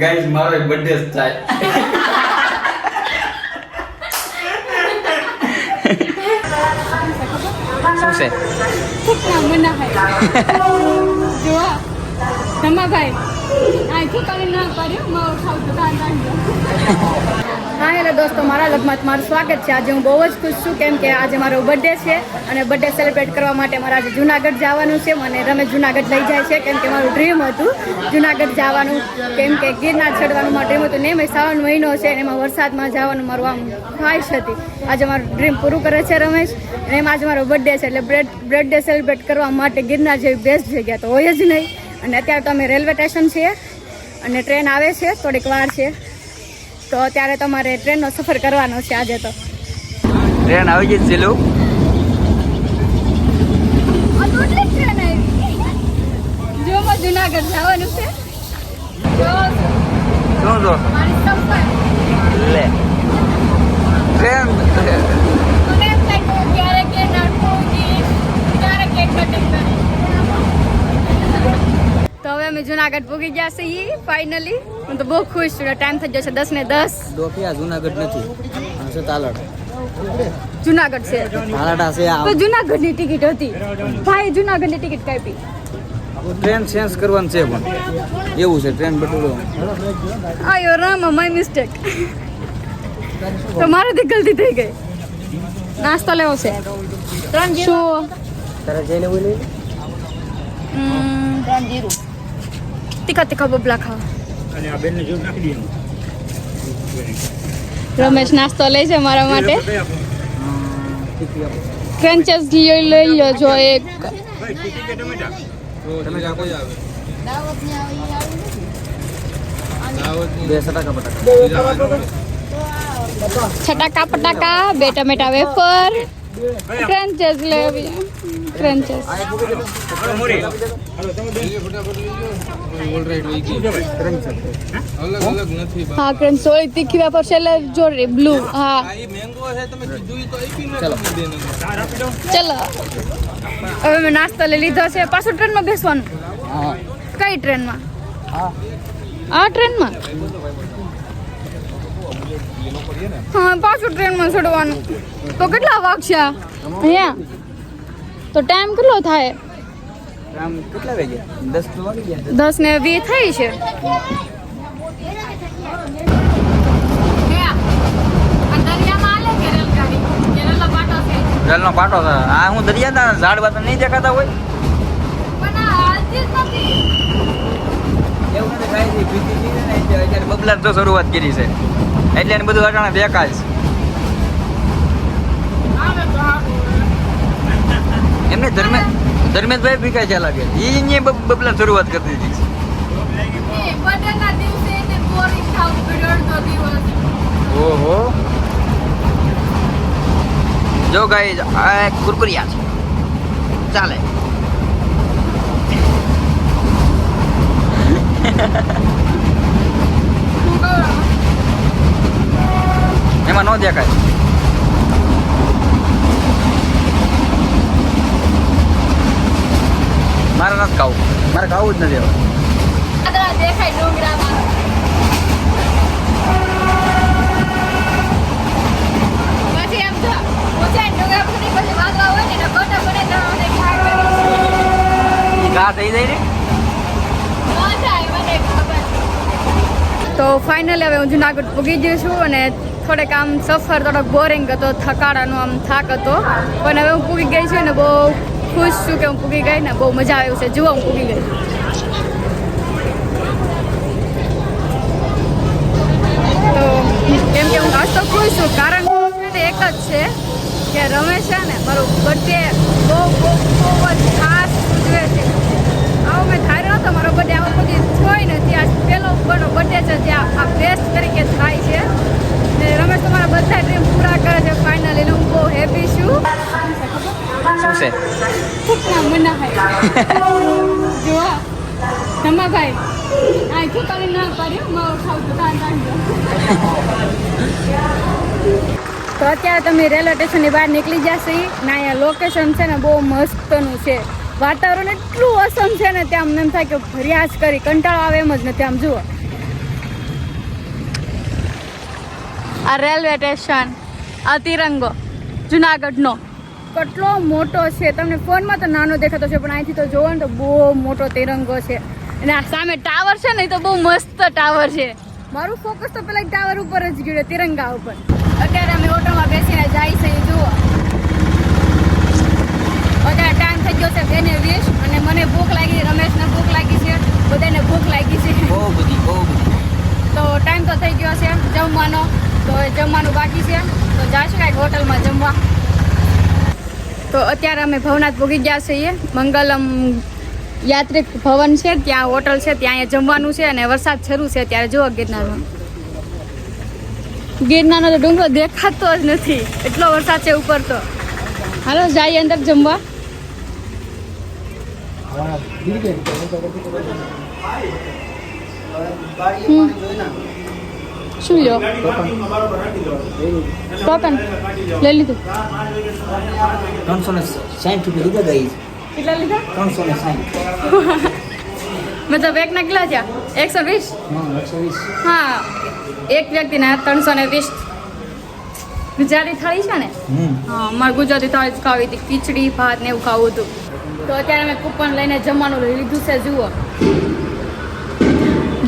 Guys મારો birthday થાય શું છે ના મના હે જો તમા ભાઈ આ ઠીકાને ના પાડ્યો મારો ખાવ તો દાન હા હેલો દોસ્તો, મારા લગમાં તમારું સ્વાગત છે. આજે હું બહુ જ ખુશ છું કેમ કે આજે મારો બર્થડે છે અને બર્થડે સેલિબ્રેટ કરવા માટે મારે આજે જુનાગઢ જવાનું છે. મને રમેશ જુનાગઢ લઈ જાય છે કેમ કે મારું ડ્રીમ હતું જુનાગઢ જવાનું, કેમ કે ગિરનાર ચડવાનું મારું ડ્રીમ હતું ને એમાં શ્રાવણ મહિનો છે અને એમાં વરસાદમાં જવાનું મારું આમ ખ્વાહિશ હતી. આજે મારું ડ્રીમ પૂરું કરે છે રમેશ અને એમાં આજે મારો બર્થડે છે એટલે બર્થડે સેલિબ્રેટ કરવા માટે ગિરનાર જેવી બેસ્ટ જગ્યા તો હોય જ નહીં. અને અત્યારે તો અમે રેલવે સ્ટેશન છીએ અને ટ્રેન આવે છે, થોડીક વાર છે તો અત્યારે તમારે ટ્રેનનો સફર કરવાનો છે. આજે તો ટ્રેન આવી ગઈ છે લું ટ્રેન આવી જો જુનાગઢ જવાનું છે. જો શું જો મારી સફર લે ટ્રેન મને એમ થાય કે ક્યારેક એ નાખોગી ક્યારેક એક કટિંગ કરી. તો હવે અમે જુનાગઢ પૂગી ગયા છીએ ફાઇનલી. હું તો બહુ ખુશ છું. ટાઈમ થઈ જશે 10 ને 10. ડોકિયા જુનાગઢ નથી, આ છે તાલાડ. જુનાગઢ છે તાલાડા છે આ. તો જુનાગઢની ટિકિટ હતી ભાઈ, જુનાગઢની ટિકિટ કાપી. ટ્રેન ચેન્જ કરવાનું છે પણ એવું છે ટ્રેન બદલવાનું. આયો રામ, માય મિસ્ટેક. તો મારાથી ગલતી થઈ ગઈ. નાસ્તો લેવો છે શું? તારે જઈને બોલી તીખા બબલા ખાવા. રમેશ નાસ્તો લે છે મારા માટે. ક્રન્ચેસ લઈ લો જો એક. છટાકા પટાકા, 2 ટમેટા વેફર, ક્રન્ચેસ લેવી. ક્રન્ચેસ હા, ક્રન્ચ સોળી તીખી વેફર છે જો રે બ્લુ. હા ચલો હવે મેં નાસ્તો લઈ લીધો છે. પાછું ટ્રેનમાં બેસવાનું? કઈ ટ્રેનમાં? આ ટ્રેનમાં? હા પાછું ટ્રેનમાં ચડવાનું. તો કેટલા વાગશે અહીંયા? તો ટાઈમ કેટલો થાય? કેટલા વાગ્યા? 10 તો વાગી ગયા. 10 ને 20 થઈ છે. રેલનો પાટો છે આ. હું દરિયા ઝાડ બાદ નહીં દેખાતા હોય એવું નથી થાય છે ભીતી છે ને અત્યારે બબલા તો શરૂઆત કરી છે એટલે એને બધું અટાણે દેખાય છે. એમને ધર્મેશભાઈ ભીખાય છે લાગે એ બબલા શરૂઆત કરી દીધી છે. ઓહો જો ગાઈસ આ કુરકુરિયા છે ચાલે. એમાં ન દેખાય. મારે નથી ખાવું, મારે ખાવું જ નથી હવે. દેખાય ડુંગરામાં. પછી એમ જો ઊંચાઈ ડુંગરા પછી વાગવા હોય ને ફોટો પડે તો મને ખાઈ ઘા થઈ જાય ને. તો ફાઇનલી હવે હું જુનાગઢ પૂગી ગઈ છું અને થોડેક આમ સફર થોડોક બોરિંગ હતો, થકાડાનો આમ થાક હતો, પણ હવે હું પૂગી ગઈ છું ને બહુ ખુશ છું કે હું પૂગી ગઈ ને બહુ મજા આવી છે. જુઓ હું પૂગી ગઈ. તો કેમ કે હું આજ તો ખુશ છું કારણ કે એક જ છે કે રમેશ છે ને મારો બર્થડે બહુ જ ખાસ ઉજવે છે. આવો મેં ધાર્યો નતો મારો બર્થડે આવો કોઈ જોઈ નથી. આજ પહેલો મારો બર્થડે છે જ્યાં આ બેસ્ટ તરીકે થાય છે ને રમેશ તો મારા બધા ડ્રીમ પૂરા કરે છે ફાઇનલી. હું બહુ હેપી છું. શું છે મના હે જો તમા ભાઈ આ ઠીકાને ના પાડ્યો મારો ખાવ તો દાન તો અત્યારે તમે રેલવે સ્ટેશનની બહાર નીકળી જશે ને અહીંયા લોકેશન છે ને બહુ મસ્તનું છે. વાતાવરણ એટલું અસમ છે ને ત્યાં એમ થાય કે ફરિયાદ કરી કંટાળો આવે એમ જ નથી. આમ જુઓ આ રેલવે સ્ટેશન, આ તિરંગો જુનાગઢનો કેટલો મોટો છે. તમને ફોનમાં તો નાનો દેખાતો છે, પણ અહીંથી તો જોવો ને તો બહુ મોટો તિરંગો છે. અને આ સામે ટાવર છે ને, એ તો બહુ મસ્ત ટાવર છે. મારું ફોકસ તો પેલા ટાવર ઉપર જ ગયું, તિરંગા ઉપર. અત્યારે અમે ઓટોમાં બેસીને જાય છે, જુઓ. અત્યારે ટાઈમ થઈ ગયો છે 2:20 અને મને ભૂખ લાગી, રમેશને ભૂખ લાગી છે, બધાને ભૂખ લાગી છે. બહુ બધી. તો ટાઈમ તો થઈ ગયો છે જમવાનો, તો જમવાનું બાકી છે. તો જાશું કાંઈક હોટલમાં જમવા. તો અત્યારે અમે ભવનાથ ભોગી ગયા છીએ. મંગલમ યાત્રિક ભવન છે, ત્યાં હોટલ છે, ત્યાં અહીંયા જમવાનું છે. અને વરસાદ શરૂ છે ત્યારે જુઓ ગિરનારમાં. ગિરનારનો તો ડુંગરો દેખાતો જ નથી, એટલો વરસાદ છે ઉપર. તો હાલો જઈએ અંદર જમવા. શું લ્યો? ટોકન લઈ લીધું. 360 રૂપિયા લીધા ગઈ. કેટલા લીધા? 360. મતલબ એકના કેટલા થયા? 120. હા 120. હા, એક વ્યક્તિના 320. ગુજરાતી થાળી છે ને? હા, મારે ગુજરાતી થાળી જ ખાવી હતી. ખીચડી ભાત ને એવું ખાવું હતું. તો અત્યારે અમે કૂપન લઈને જમવાનું લીધું છે. જુઓ,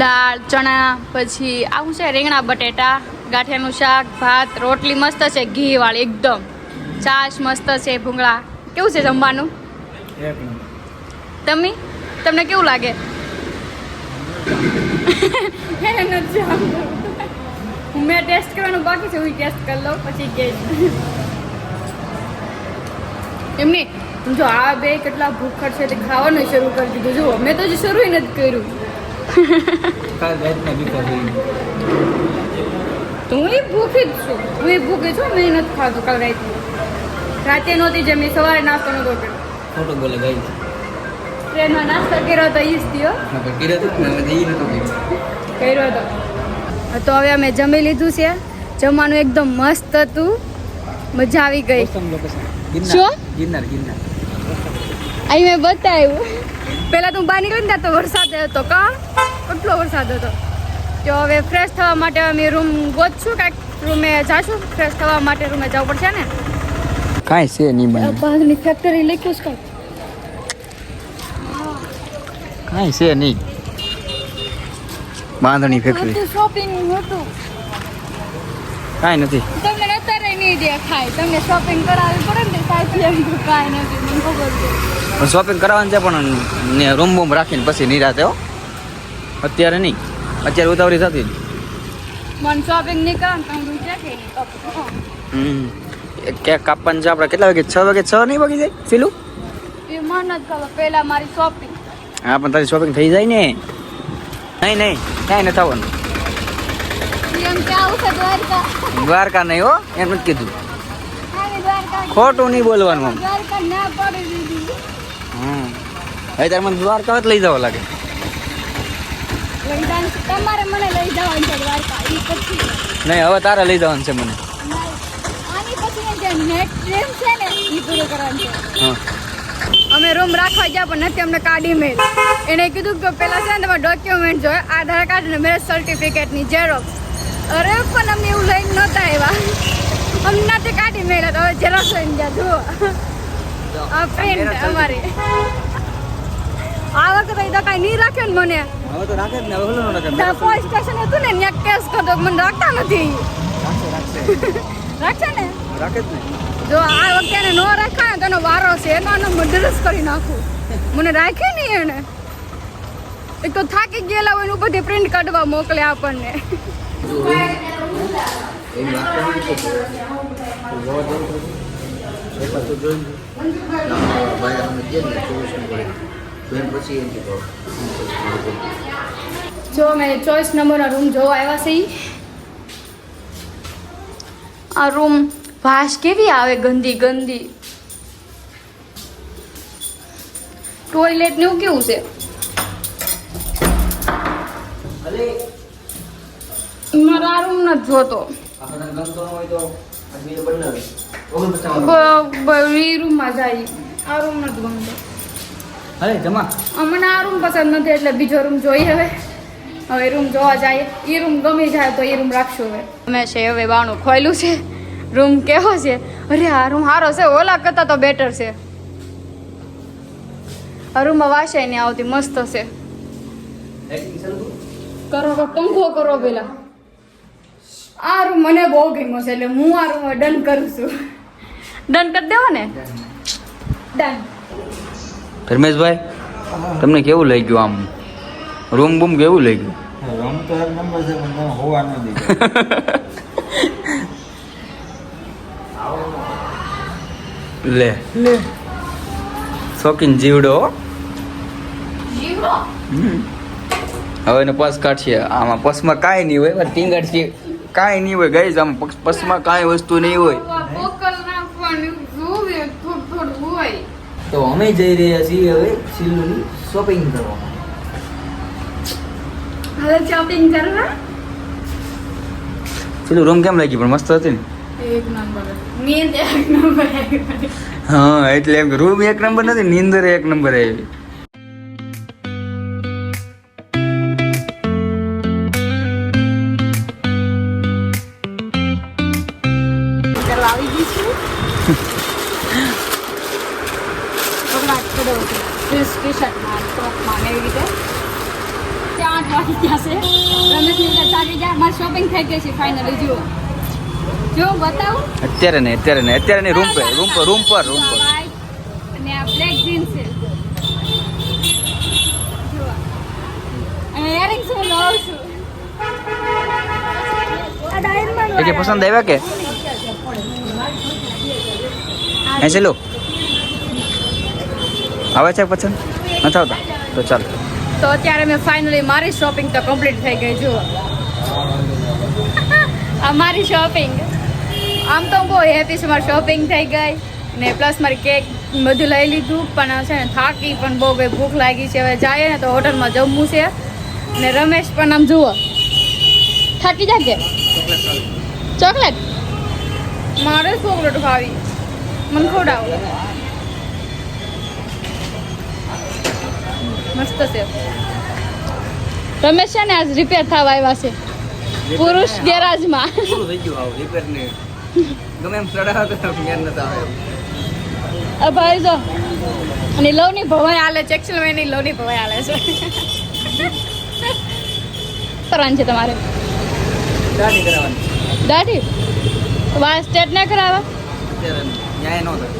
દાળ ચણા, પછી આવું છે રીંગણા બટેટા, ગાંઠિયાનું શાક, ભાત, રોટલી મસ્ત છે ઘી વાળી એકદમ, છાશ મસ્ત છે, ભૂંગળા. કેવું છે જમવાનું? તમને કેવું લાગે? મેં ટેસ્ટ કરવાનું બાકી છે, હું ટેસ્ટ કરી લઉં પછી કે એમની. જો આ બે કેટલા ભૂખડ છે, તે ખાવાનું શરૂ કરી દીધું. જુઓ, મેં તો હજી શરૂ નથી કર્યું. તો હું ભૂખી જ છું, મેં નથી ખાધું કાલ રાતે નહોતી જમી, સવારે નાસ્તો નહોતો કર્યો. ખોટું બોલે ગઈ. ટ્રેનમાં નાસ્તો કર્યો તો ઈ જ થયો. કર્યો હતો. તો હવે અમે જમી લીધું છે. જમવાનું એકદમ મસ્ત હતું, મજા આવી ગઈ. શું? ગિરનાર. અહીં મેં બતાવ્યું. પહેલાં તું બહાર નીકળી ને તો વરસાદ હતો. કેટલો વરસાદ હતો. તો હવે ફ્રેશ થવા માટે અમે રૂમ ગોતશું, કાંઈક રૂમે જાશું. ફ્રેશ થવા માટે રૂમે જવું પડશે ને. કાંઈ છે નહીં બને. બાંધની ફેક્ટરી લખ્યું છે કાંઈ છે નહીં. બાંધણી ફેક્ટરી. શોપિંગ હતું. કાંઈ નથી. તમને અત્યારે નહીં દેખાય. તમને શોપિંગ કરાવવી પડે ને સાચી. કાંઈ નથી, મને ખબર છે. શોપિંગ કરવાનું છે, પણ રૂમ બૂમ રાખીને પછી નિરાતે હો. અત્યારે નહીં. અત્યારે ઉતાવળી થતી. મને શોપિંગ નહીં કરવાનું, તમે કેક કાપવાનું છે આપણે. કેટલા વાગે? 6 વાગે. 6 નહીં વાગી જાય પેલું? એ મને જ ખબર. પહેલા મારી શોપિંગ. હા, પણ તારી શોપિંગ થઈ જાય ને. નહીં ક્યાંય નથી આવવાનું. એમ કે આવું છે દ્વારકા. દ્વારકા નહીં હો, એમ નથી કીધું. દ્વારકા ખોટું નહીં બોલવાનું આમ. દ્વારકા ના પડી દીધી. હવે તારે મને દ્વારકા જ લઈ જવા લાગે. તમારે મને લઈ જવાનું છે દ્વારકા. ઈ પછી નહીં, હવે તારે લઈ જવાનું છે મને. આની પછી જે નેક્સ્ટ ડ્રીમ છે ને ઈ પૂરું કરવાનું છે. હા. અમે રૂમ રાખવા ગયા પણ નથી અમને કાર્ડ ઈમેલ. એને કીધું કે પેલા છે ને તમારે ડોક્યુમેન્ટ જોઈએ, આધાર કાર્ડ અને મેરેજ સર્ટિફિકેટની ઝેરોક્સ. અરે પણ અમે એવું લઈને નહોતા આવ્યા. અમને નથી કાર્ડ ઈમેલ હતો. હવે ઝેરોક્સ લઈને ગયા. જુઓ આ ફ્રેન્ડ અમારી. આ વખતે તો કાંઈ નહીં રાખ્યો ને મને. હવે તો રાખે જ ને. હવે ઓલો નો રાખે. પોલીસ સ્ટેશન હતું ને ત્યાં કેસ કરતો, મને રાખતા નથી. રાખશે ને? રાખે જ ને. જો આ વખતે એને ન રાખ્યા ને તેનો વારો છે, એનો મર્ડર કરી નાખું. મને રાખે નહીં એને. એક તો થાકી ગયેલા હોય એનું બધી પ્રિન્ટ કાઢવા મોકલે આપણને. જો મેં 24 નંબરનો રૂમ જોવા આવ્યા છે. આ રૂમ વાસ કેવી આવે, ગંદી ગંદી. ટોયલેટ ને એવું કેવું છે. મારા આ રૂમ નથી જોતો. ઈ રૂમમાં જાય. આ રૂમ નથી ગમતો. અરે જમા. મને આ રૂમ પસંદ નથી એટલે બીજો રૂમ જોઈએ. હવે હવે રૂમ જોવા જાય, એ રૂમ ગમી જાય તો એ રૂમ રાખશું. હવે અમે છે હવે બાણું ખોયલું છે. રૂમ કેવો છે? અરે આ રૂમ સારો છે, ઓલા કરતા તો બેટર છે. આ રૂમમાં વાસાય નહીં આવતી, મસ્ત છે. કરો તો પંખો કરો પેલા. આ રૂમ મને બહુ ગમ્યો છે, એટલે હું આ રૂમ ડન કરું છું. ડન કરી દેવો ને? ડન. ધર્મેશભાઈ, તમને કેવું લઈ ગયું આમ રૂમ બૂમ કેવું લઈ ગયું? રમ તો એક નંબર છે પણ તમે હોવા ન દીધો. લે શોખીન જીવડો. જીવડો હવે એને પસ કાઢશે. આમાં પસમાં કાંઈ નહીં હોય, ટીંગર છે કાંઈ નહીં હોય ગઈ. આમ પસમાં કાંઈ વસ્તુ નહીં હોય. પોકલ નાખવાનું જોવે થોડું હોય. તો અમે જઈ રહ્યા છીએ હવે સિલ્લુની શોપિંગ કરવા. હવે શોપિંગ કરવા. ચલો રૂમ કેમ લાગી? પણ મસ્ત હતી ને. એક નંબર. નીંદ એક નંબર આવી. હા એટલે એમ રૂમ એક નંબર નથી, નીંદર એક નંબર આવી. આવી ગઈ છું. કપડાં પડો છે. ડ્રેસ ટી-શર્ટમાં, ટોપમાં એવી રીતે. 8 વાગી ગયા છે. રમેશની ઘરે ચાલી જાય. મારી શોપિંગ થઈ ગઈ છે ફાઇનલી. જુઓ જો બતાવું. અત્યારે નહીં રૂમ પર. White અને આ બ્લેક જીન્સ છે. જુઓ. અને ઇયરિંગ્સ હું લઉં છું. આ ડાયમંડ એ કે પસંદ આવ્યા કે? હે ચલો આવે છે પસંદ નથી આવતા તો ચાલો. તો અત્યારે મેં ફાઇનલી મારી શોપિંગ તો કમ્પ્લીટ થઈ ગઈ. જુઓ આ મારી શોપિંગ. આમ તો હું બહુ હેપી છું, મારી શોપિંગ થઈ ગઈ ને પ્લસ મારી કેક બધું લઈ લીધું. પણ છે ને થાકી પણ બહુ ગઈ, ભૂખ લાગી છે. હવે જાય ને તો હોટલમાં જમવું છે. ને રમેશ પણ આમ જુઓ થાકી જાય કે ચોકલેટ. મારે ચોકલેટ ખાવી, મને ખવડાવો. મસ્ત છે. રમેશ છે ને આજ રિપેર થવા આવ્યા છે પુરુષ ગેરાજમાં. પૂરું થઈ ગયું આવ રિપેર ને ગમે એમ ચડાવ તો યાર નતા આવે. આ ભાઈ જો અને લવની ભવાઈ આલે છે. એકચ્યુઅલી એની લવની ભવાઈ આલે છે. કરવાનું છે તમારે દાઢી કરાવવાની દાઢી? વાળ સ્ટ્રેટ ના કરાવવા? અત્યારે ન્યાય નો થાય.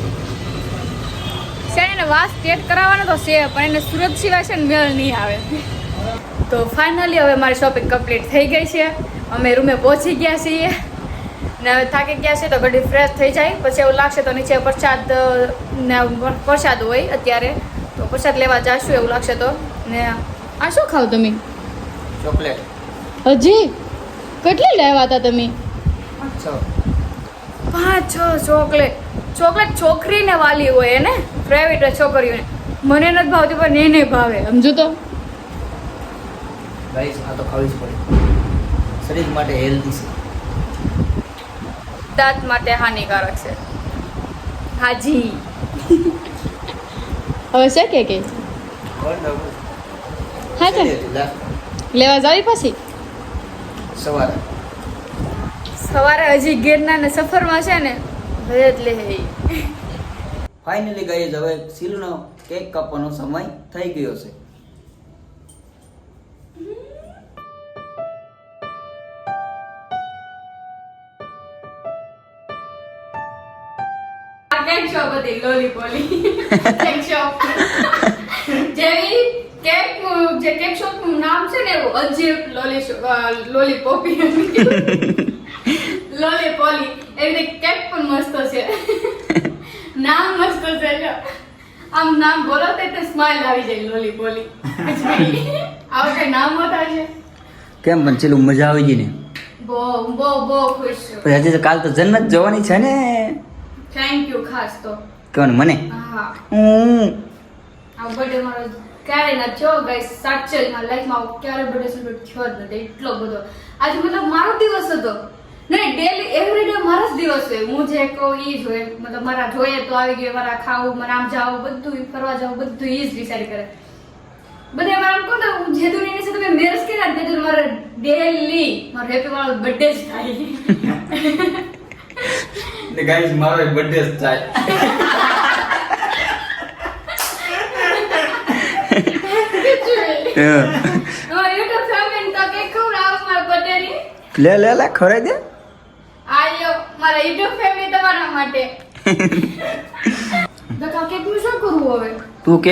છે ને વાળ સ્ટ્રેટ કરાવવાનો તો છે, પણ એને સુરત સિવાય છે ને મેળ નહીં આવે. તો ફાઇનલી હવે મારી શોપિંગ કમ્પ્લીટ થઈ ગઈ છે. અમે રૂમે પહોંચી ગયા છીએ ને હવે થાકી ગયા છે તો ઘડી ફ્રેશ થઈ જાય. પછી એવું લાગશે તો નીચે પ્રસાદ હોય અત્યારે, તો પ્રસાદ લેવા જઈશું એવું લાગશે તો. ને આ શું ખાવ તમે? ચોકલેટ હજી કેટલી લેવા હતા તમે? 5-6 ચોકલેટ છોકરીને વાલી હોય એને ફેવરેટ છોકરીઓને. મને નથી ભાવતી પણ એને ભાવે. સમજો તો ગાઈસ આ તો ખાવી જ પડે, શરીર માટે હેલ્ધી છે, દાંત માટે હાનિકારક છે. હાજી હવે છે કે હા છે લેવા જાવી પછી સવારે હજી ગિરનાર ને સફરમાં છે ને ભયત લે. ફાઇનલી ગાઈસ હવે સિલુનો કેક કાપવાનો સમય થઈ ગયો છે. કેક શોપ હતી લોલીપોલી. કેક શોપ જેવી કેક જે કેક શોપ નું નામ છે ને એવું અજીબ લોલીપોપી લોલીપોલી. એવી કેક પણ મસ્ત છે. નામ મસ્ત છે. આમ નામ બોલો તો સ્માઈલ આવી જાય લોલીપોલી. આવું કઈ નામ હોતા છે કેમ પણ ચેલું મજા આવી ગઈ ને? બહુ બહુ બહુ ખુશ છું. પછી આજે કાલ તો જન્નત જવાની છે ને. થેન્ક યુ ખાસ તો કેવાનું મને હા. હું આ બર્થડે મારો ક્યારે ના થયો ગાઈસ. સાચે મારા લાઈફમાં ક્યારે બર્થડે સેલિબ્રેટ થયો જ નથી એટલો બધો. આજે મતલબ મારો દિવસ હતો નહીં, ડેલી એવરી ડે મારો જ દિવસ હોય. હું જે કહું એ જ હોય. મતલબ મારા જોઈએ તો આવી ગયું, મારા ખાવું, મને આમ જાવું, બધું ફરવા જાવું, બધું એ જ ડિસાઈડ કરે. બધા મારા કોણ તો જેદુની ને તમે મેરેજ કર્યા ને તો મારે ડેલી મારો હેપી વાળો બર્થડે જ થાય ને ગાઈસ મારો બર્થડે જ થાય યુટ્યુબ ફેમિલી તો કે ખવડાવો મારા બર્થડે ની લે ખવડાવી દે આયો મારા યુટ્યુબ ફેમિલી તમારા માટે તો કેક નું શું કરવું હવે તું કે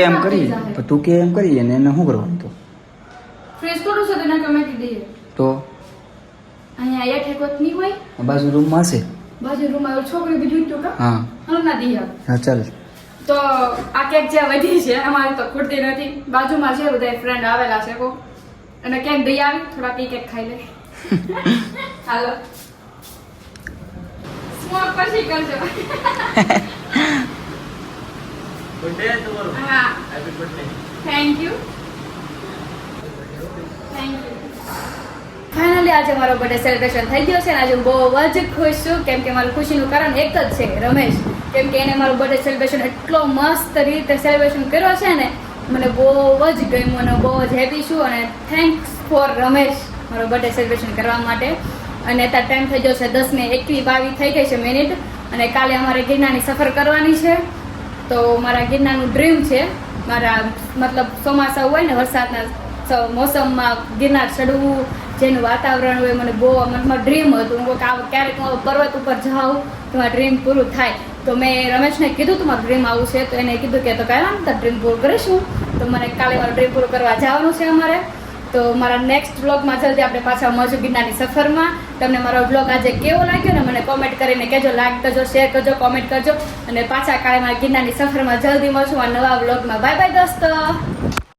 એમ કરી અને એને શું કરવાનું તો ફ્રેશ કરું છે તો ના કમેટી દઈએ તો અહીંયા આયા ઠેકોત નહીં હોય બાજુ રૂમમાં હશે બાજુ રૂમમાં છોકરી બીજું તો કા હા હમ ના દઈએ હા ચાલ તો આ કેક જે વધી છે અમારે તો ખૂટતી નથી બાજુમાં છે બધા ફ્રેન્ડ આવેલા છે કો અને કેક દઈ આવી થોડા પી કેક ખાઈ લે હાલો સ્મોક પછી કરજો હા થેન્ક યુ ફાઇનલી આજે મારો બર્થડે સેલિબ્રેશન થઈ ગયો છે અને આજે હું બહુ જ ખુશ છું કેમ કે મારું ખુશીનું કારણ એક જ છે રમેશ કેમ કે એને મારું બર્થડે સેલિબ્રેશન એટલો મસ્ત રીતે સેલિબ્રેશન કર્યો છે ને મને બહુ જ ગમ્યું અને બહુ જ હેપી છું અને થેન્ક્સ ફોર રમેશ મારો બર્થડે સેલિબ્રેશન કરવા માટે અને અત્યારે ટાઈમ થઈ ગયો છે 10:21 થઈ ગઈ છે મિનિટ અને કાલે અમારે ગિરનારની સફર કરવાની છે તો મારા ગિરનારનું ડ્રીમ છે મારા મતલબ ચોમાસા હોય ને વરસાદના મોસમમાં ગિરનાર ચડવું જેનું વાતાવરણ હોય મને બહુ મનમાં ડ્રીમ હતું હું ક્યારેક હું પર્વત ઉપર જાઉં તો મારું ડ્રીમ પૂરું થાય તો મેં રમેશને કીધું તું મારું ડ્રીમ આવું છે તો એને કીધું કે તો કહેવાનું તાર ડ્રીમ પૂરું કરીશું તો મને કાલે મારું ડ્રીમ પૂરું કરવા જવાનું છે અમારે તો મારા નેક્સ્ટ વ્લોગમાં જલ્દી આપણે પાછા મળશું ગિરનારની સફરમાં તમને મારો વ્લોગ આજે કેવો લાગ્યો ને મને કોમેન્ટ કરીને કહેજો, લાઈક કરજો, શેર કરજો, કોમેન્ટ કરજો અને પાછા કાલે મારા ગિરનારની સફરમાં જલ્દી મળશું આ નવા વ્લોગમાં. બાય બાય દોસ્તો.